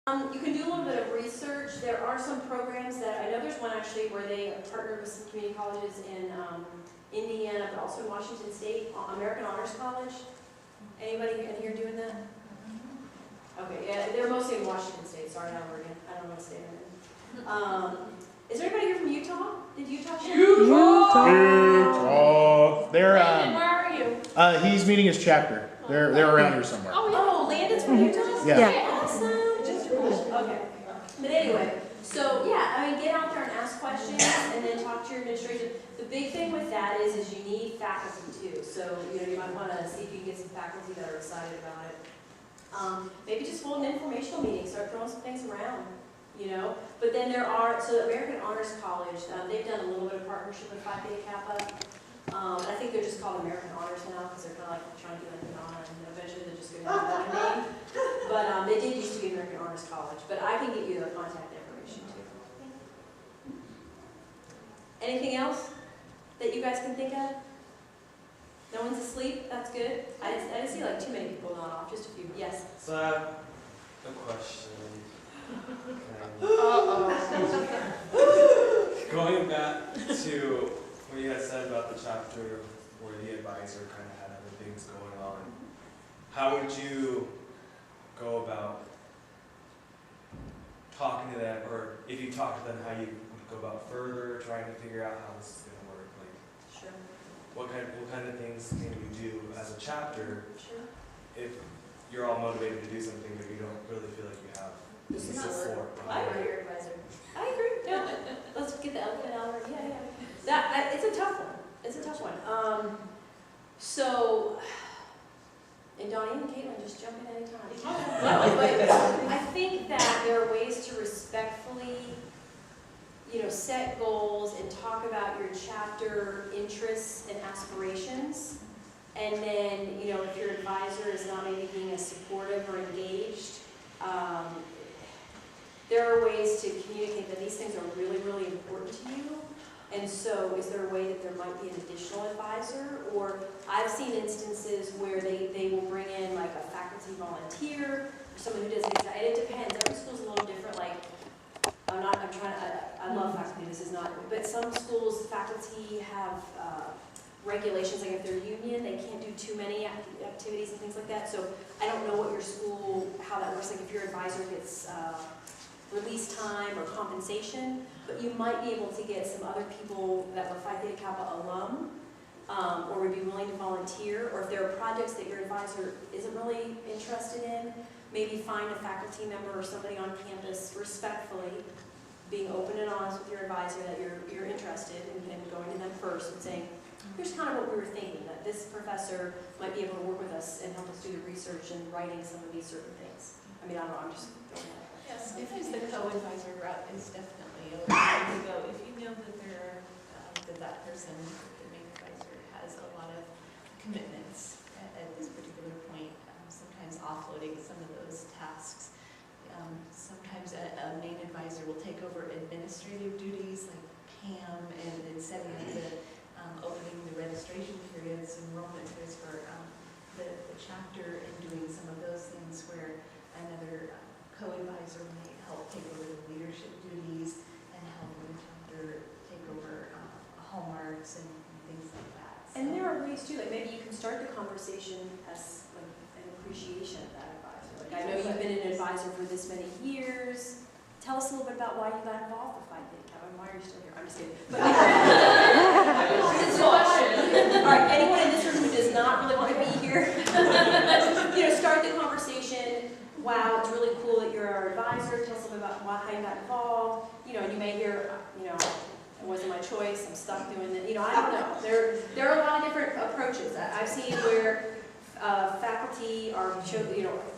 You can do a little bit of research. There are some programs that, I know there's one actually where they partnered with some community colleges in Indiana, but also in Washington State, American Honors College. Anybody in here doing that? Okay, yeah, they're mostly in Washington State. Sorry, not Oregon. I don't know what state I'm in. Is there anybody here from Utah? Did Utah show? Utah. They're Landon, where are you? he's meeting his chapter. They're around here somewhere. Oh, yeah. Landon's from Utah? Yeah. Awesome. Okay. But anyway, so yeah, I mean, get out there and ask questions and then talk to your administration. The big thing with that is you need faculty too. So, you might want to see if you can get some faculty that are excited about it. Maybe just hold an informational meeting, start throwing some things around, But then there are, so American Honors College, they've done a little bit of partnership with Phi Beta Kappa. And I think they're just called American Honors now because they're kind of like trying to be like an honor, and eventually they're just going to have another name. But they did used to be American Honors College. But I can get you the contact information too. Anything else that you guys can think of? No one's asleep? That's good. I didn't see like too many people nod off, just a few. Yes? So I have a question. Going back to what you had said about the chapter where the advisor kind of had other things going on, how would you go about talking to them, or if you talk to them, how you would go about further trying to figure out how this is going to work? Like, Sure. what kind of things can you do as a chapter Sure. if you're all motivated to do something but you don't really feel like you have the support? I agree, your advisor. I agree. No, let's get the elephant out of there. Yeah. It's a tough one. It's a tough one. And Donnie and Caitlin, just jump in anytime. No, but I think that there are ways to respectfully, set goals and talk about your chapter interests and aspirations. And then, if your advisor is not maybe being as supportive or engaged, there are ways to communicate that these things are really, really important to you. And so is there a way that there might be an additional advisor? Or I've seen instances where they will bring in like a faculty volunteer, or someone who does exactly, and it depends. Every school's a little different. Like, I love faculty, this is not, but some schools, faculty have regulations, like if they're union, they can't do too many activities and things like that. So I don't know what your school, how that works, like if your advisor gets release time or compensation, but you might be able to get some other people that were Phi Theta Kappa alum, or would be willing to volunteer, or if there are projects that your advisor isn't really interested in, maybe find a faculty member or somebody on campus respectfully, being open and honest with your advisor that you're interested in going to them first and saying, here's kind of what we were thinking, that this professor might be able to work with us and help us do the research and writing some of these certain things. I mean, I don't know, I'm just throwing that. Yes, if it's the co-advisor route is definitely a way to go. If you know that that person, the main advisor, has a lot of commitments at this particular point, sometimes offloading some of those tasks. Sometimes a main advisor will take over administrative duties like CAM and setting up the opening the registration periods, enrollment periods for the chapter, and doing some of those things where another co-advisor may help take over the leadership duties and help the chapter take over hallmarks and things like that. So. And there are ways too, like maybe you can start the conversation as like an appreciation of that advisor. Like, I know you've been an advisor for this many years. Tell us a little bit about why you got involved with Phi Theta Kappa and why you're still here. I'm just kidding. But, all right, anyone in this room who does not really want to be here, start the conversation. Wow, it's really cool that you're our advisor. Tell us a little bit about how you got involved. And you may hear, it wasn't my choice. I'm stuck doing it. I don't know. There are a lot of different approaches. I've seen where faculty are,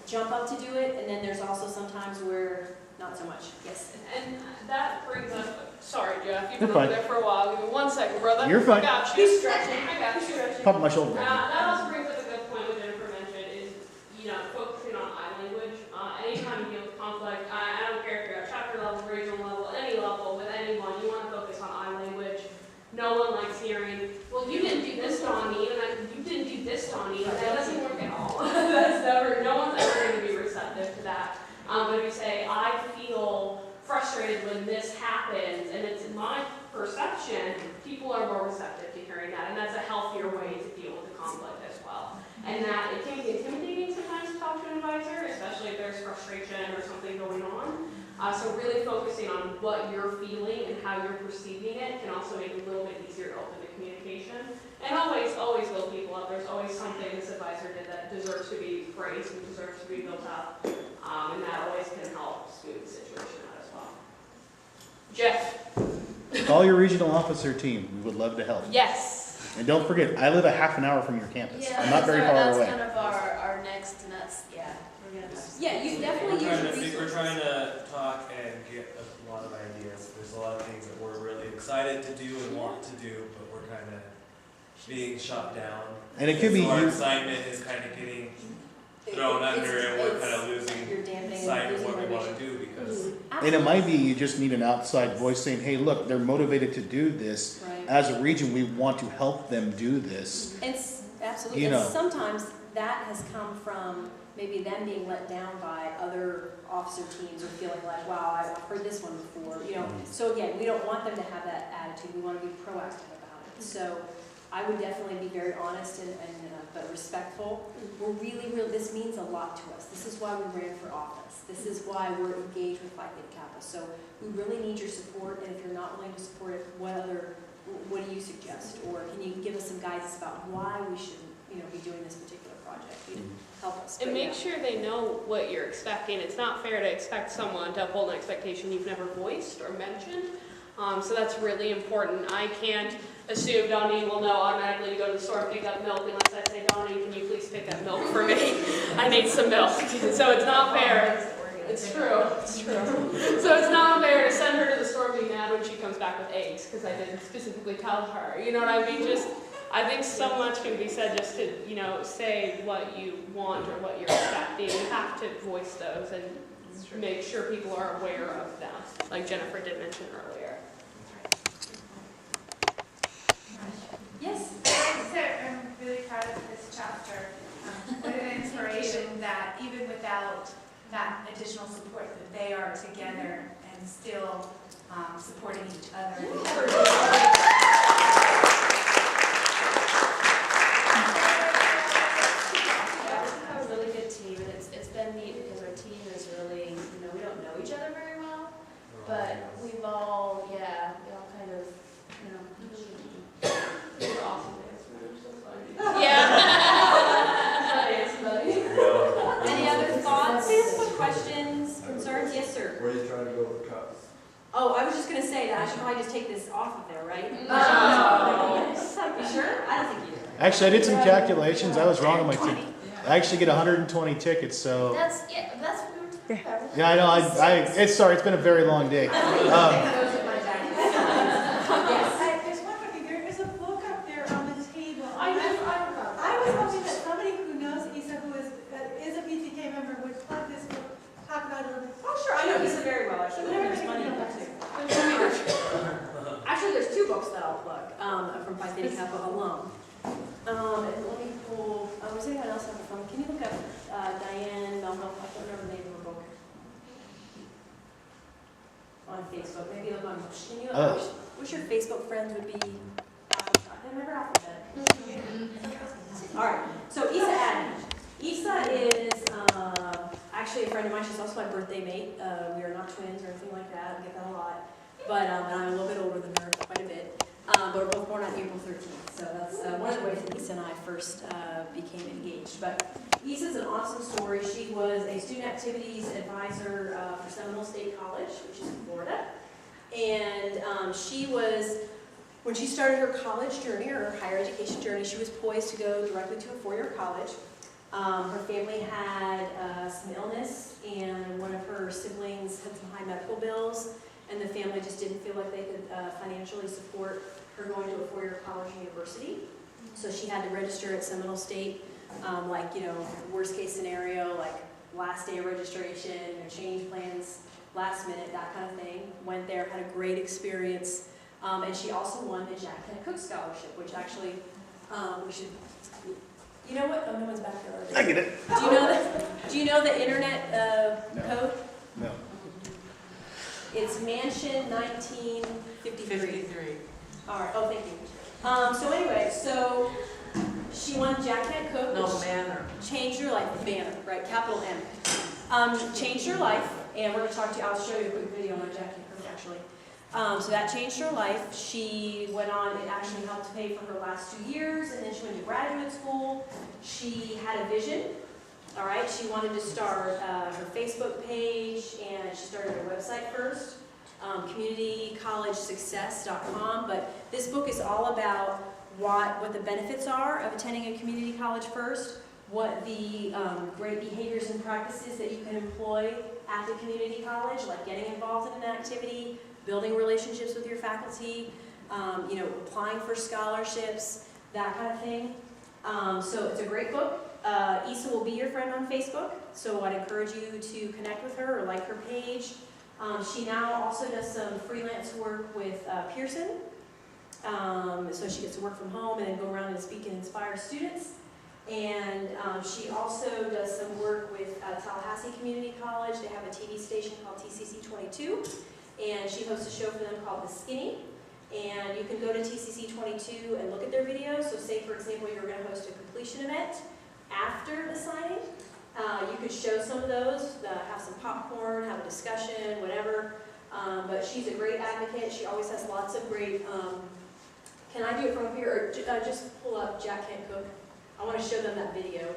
jump up to do it, and then there's also sometimes where not so much. Yes. And that brings up, sorry, Jeff, you've been over there for a while. Give me 1 second, brother. You're fine. I got you. Stretching. I got you. Pop my shoulder. That also brings up a good point what Jennifer mentioned is, focusing on I language. Anytime you deal with conflict, I don't care if you're at chapter level, regional level, any level, with anyone, you want to focus on I language. No one likes hearing, well, you didn't do this, Donnie, and you didn't do this, Donnie. That doesn't work at all. No one's ever going to be receptive to that. But if you say, I frustrated when this happens, and it's my perception, people are more receptive to hearing that, and that's a healthier way to deal with the conflict as well. And that it can be intimidating sometimes to talk to an advisor, especially if there's frustration or something going on. So really focusing on what you're feeling and how you're perceiving it can also make it a little bit easier to open the communication. And always build people up. There's always something this advisor did that deserves to be praised and deserves to be built up. And that always can help smooth the situation out as well. Jeff? Call your regional officer team. We would love to help. Yes. And don't forget, I live a half an hour from your campus. Yeah, I'm not very far that's away. kind of our next, and that's, yeah, we're gonna. Yeah, you definitely use your We're resources. trying to talk and get a lot of ideas. There's a lot of things that we're really excited to do and want to do, but we're kind of being shot down. And it could be So our you. excitement is kind of getting thrown under, and we're kind of losing You're damping, sight of losing what we want motivation. to do because And it might be you just need an outside voice saying, hey, look, they're motivated to do this. Right. As a region, we want to help them do this. Absolutely, You and know. sometimes that has come from maybe them being let down by other officer teams or feeling like, wow, I've heard this one before, you know. So again, we don't want them to have that attitude, we want to be proactive about it. So I would definitely be very honest and but respectful. We're really, this means a lot to us. This is why we ran for office. This is why we're engaged with Phi Theta Kappa. So we really need your support, and if you're not willing to support it, what do you suggest? Or can you give us some guidance about why we should, be doing this particular project? Help us. And But make yeah. sure they know what you're expecting. It's not fair to expect someone to uphold an expectation you've never voiced or mentioned. So that's really important. I can't assume Donnie will know automatically to go to the store and pick up milk unless I say, Donnie, can you please pick up milk for me? I need some milk. So it's not fair. It's true. It's true. So it's not fair to send her to the store and be mad when she comes back with eggs because I didn't specifically tell her. You know what I mean? I think so much can be said just to, say what you want or what you're expecting. You have to voice those and make sure people are aware of them, like Jennifer did mention earlier. Yes. So I'm really proud of this chapter. What an inspiration that even without that additional support, that they are together and still supporting each other. We have a really good team, and it's been neat because our team is really, we don't know each other very well, but we've all, we all kind of, You're awesome, you're so funny. Any other thoughts, questions, concerns? Yes, sir. Where are you trying to go with cups? Oh, I was just going to say that I should probably just take this off of there, right? You sure? I don't think you do. Actually, I did some calculations. I was wrong on my ticket. I actually get 120 tickets, so. that's what we were. Yeah, I know. It's been a very long day. There's one more thing. There is a book up there on the table. I was hoping that somebody who knows Isa, who is a PTK member, would plug this book, talk about it a little bit. Oh, sure. I know Lisa very well, actually. There's money in there, too. Actually, there's two books that I'll plug from Phi Theta Kappa alum. And let me pull, was anyone else on the phone? Can you look up Diane Melville? I don't remember the name of her book. On Facebook. Maybe look on, can you, what's your Facebook friends would be? Remember Alphabet. All right, so Isa Adams. Isa is actually a friend of mine. She's also my birthday mate. We are not twins or anything like that. I get that a lot. But and I'm a little bit older than her, quite a bit. But we're both born on April 13th. So that's one of the ways that Isa and I first became engaged. But Isa's an awesome story. She was a student activities advisor for Seminole State College, which is in Florida. And she was, when she started her college journey or her higher education journey, she was poised to go directly to a four-year college. Her family had some illness, and one of her siblings had some high medical bills, and the family just didn't feel like they could financially support her going to a four-year college or university. So she had to register at Seminole State, worst case scenario, like last day of registration, change plans last minute, that kind of thing. Went there, had a great experience, and she also won the Jack Kent Cook Scholarship, which actually we should. You know what? Oh, no one's back there. I get it. Do you know the internet code? No. It's Mansion 1953. 53. All right, oh, thank you. So anyway, so she won Jack Can't Cook, No which manner. changed her life, banner, right, capital M. Changed her life, and we're gonna talk to you, I'll show you a quick video on Jack Can't Cook, actually. So that changed her life. She went on, it actually helped pay for her last 2 years, and then she went to graduate school. She had a vision, all right? She wanted to start her Facebook page, and she started her website first, communitycollegesuccess.com. But this book is all about what the benefits are of attending a community college first, what the great behaviors and practices that you can employ at the community college, like getting involved in an activity, building relationships with your faculty, applying for scholarships, that kind of thing. So it's a great book. Issa will be your friend on Facebook, so I'd encourage you to connect with her or like her page. She now also does some freelance work with Pearson. So she gets to work from home and then go around and speak and inspire students. And she also does some work with Tallahassee Community College. They have a TV station called TCC 22. And she hosts a show for them called The Skinny. And you can go to TCC 22 and look at their videos. So say, for example, you're going to host a completion event after the signing. You could show some of those, have some popcorn, have a discussion, whatever. But she's a great advocate. She always has lots of great, can I do it from up here? Or just pull up Jack Can't Cook. I want to show them that video.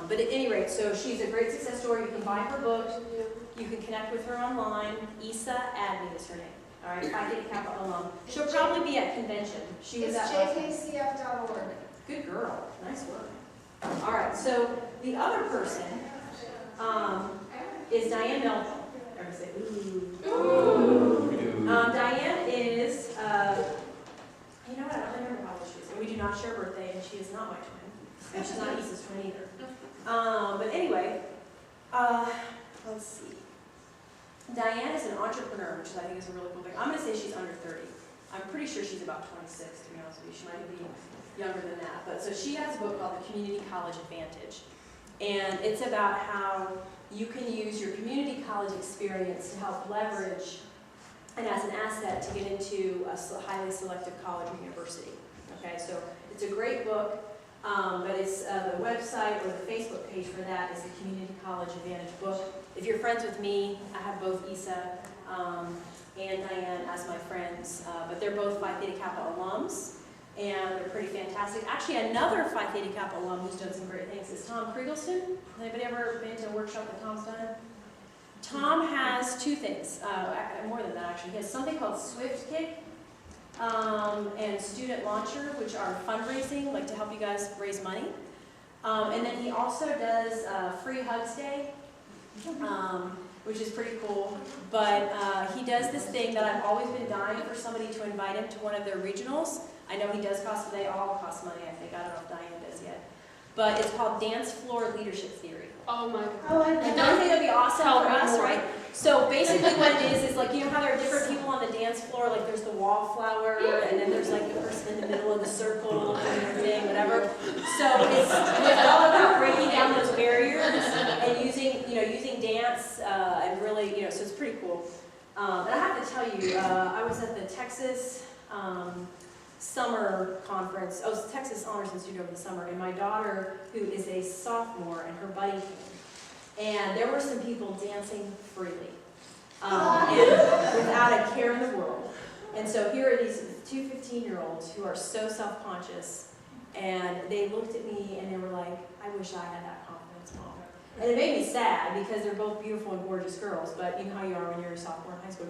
But at any rate, so she's a great success story. You can buy her book. You can connect with her online. Issa Adney is her name. All right, Phi Theta Kappa alum. She'll probably be at convention. She was It's at jkcf.org. Good girl. Nice work. All right, so the other person is Diane Melville. Everybody say, ooh. Ooh. Diane is, you know what, I don't remember how old she is. And we do not share a birthday, and she is not my twin. And she's not Issa's twin either. But anyway, let's see. Diane is an entrepreneur, which I think is a really cool thing. I'm going to say she's under 30. I'm pretty sure she's about 26, to be honest with you. She might be younger than that. But so she has a book called The Community College Advantage. And it's about how you can use your community college experience to help leverage and as an asset to get into a highly selective college or university. Okay, so it's a great book, but it's the website or the Facebook page for that is the Community College Advantage book. If you're friends with me, I have both Issa and Diane as my friends, but they're both Phi Theta Kappa alums, and they're pretty fantastic. Actually, another Phi Theta Kappa alum who's done some great things is Tom Kriegelson. Anybody ever been to a workshop that Tom's done? Tom has two things, more than that actually. He has something called Swift Kick and Student Launcher, which are fundraising, like to help you guys raise money. And then he also does Free Hugs Day, which is pretty cool. But he does this thing that I've always been dying for somebody to invite him to one of their regionals. I know he does cost, they all cost money, I think. I don't know if Diane does yet. But it's called Dance Floor Leadership Theory. Oh my God. Oh, I And don't you think that'd be awesome Tell for me us, more. right? So basically what it is like, you know how there are different people on the dance floor, like there's the wallflower, and then there's like the person in the middle of the circle, and everything, whatever. So it's all about breaking down those barriers and using dance, and really, so it's pretty cool. And I have to tell you, I was at the Texas summer conference, Texas Honors Institute over the summer, and my daughter, who is a sophomore, and her buddy came. And there were some people dancing freely, and without a care in the world. And so here are these two 15-year-olds who are so self-conscious, and they looked at me and they were like, I wish I had that confidence, Mom. And it made me sad because they're both beautiful and gorgeous girls, but you know how you are when you're a sophomore in high school.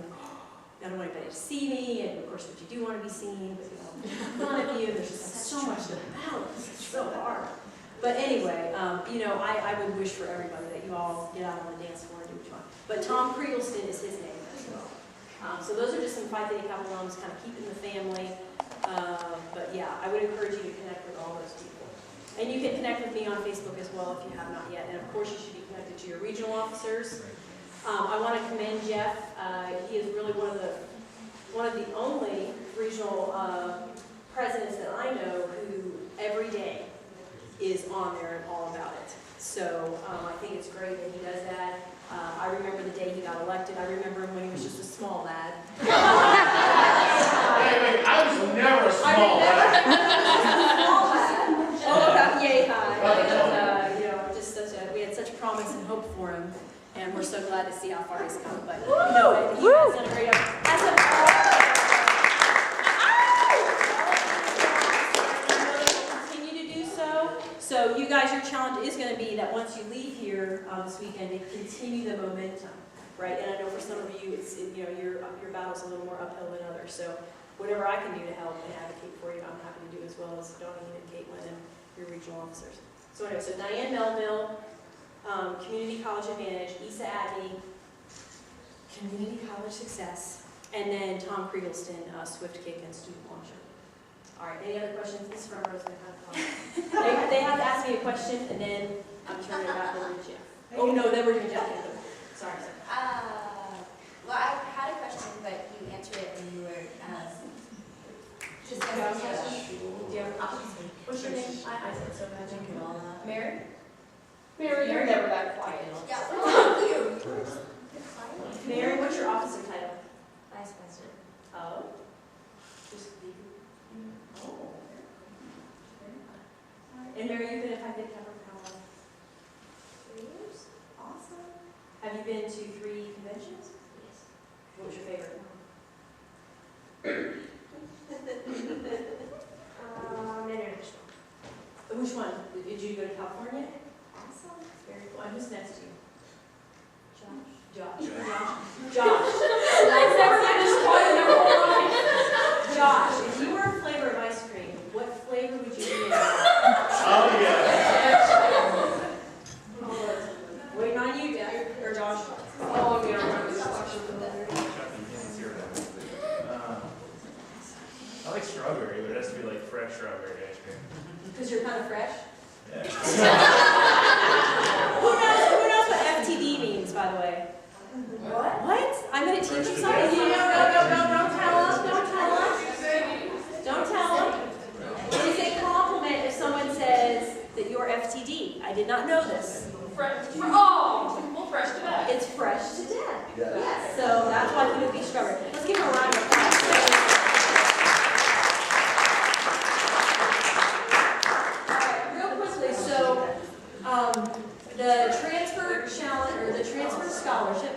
I don't want anybody to see me, and of course, but you do want to be seen, but make fun of you. There's just so much to balance. It's so hard. But anyway, I would wish for everybody that you all get out on the dance floor and do what you want. But Tom Kriegelson is his name as well. So those are just some Phi Theta Kappa alums, kind of keeping the family. But yeah, I would encourage you to connect with all those people. And you can connect with me on Facebook as well if you have not yet. And of course, you should be connected to your regional officers. I want to commend Jeff. He is really one of the only regional presidents that I know who every day is on there and all about it. So I think it's great that he does that. I remember the day he got elected. I remember him when he was just a small lad. I was never a small lad. Oh, about yay high. And, you know, just we had such promise and hope for him, and we're so glad to see how far he's come. But no, he has done a great job. Continue to do so. So you guys, your challenge is going to be that once you leave here this weekend, to continue the momentum, right? And I know for some of you, it's you know your battle's a little more uphill than others. So whatever I can do to help and advocate for you, I'm happy to do as well as Donnie and Caitlin and your regional officers. So anyway, so Diane Melville, Community College Advantage, Issa Adney, Community College Success, and then Tom Kriegelston, Swift Kick and Student Launcher. All right, any other questions? This front row's been kind of fun. They have to ask me a question, and then I'm turning it back over to Jeff. Oh no, then we're doing Jeff. Sorry. Well, I had a question, but you answered it when you were discussing it. What's your name? I said so bad. Mary? Mary, you're never that quiet. Yeah, thank you. Mary, what's your officer title? Vice President. Oh. Just the. Oh. And Mary, you've been at Phi Beta Kappa for how long? 3 years? Awesome. Have you been to 3 conventions? Yes. What was your favorite one? International. Which one? Did you go to California? Awesome. Very cool. And who's next to you? Josh. Josh. I've never been this quiet in their whole life. Josh, if you were a flavor of ice cream, what flavor would you be in? Oh, yeah. Waiting on you, Jeff, or Josh. Oh, I'm gonna run this question. I like strawberry, but it has to be like fresh strawberry ice cream. Because you're kind of fresh. Yeah. Who knows what FTD means, by the way? What? I'm going to teach you something. No, don't tell us. Don't tell us. Don't tell them. It is a compliment if someone says that you're FTD. I did not know this. Fresh to death. It's fresh to death. Yes. So that's why he would be strawberry. Let's give him a round of applause. All right, real quickly. So the transfer challenge or the transfer scholarship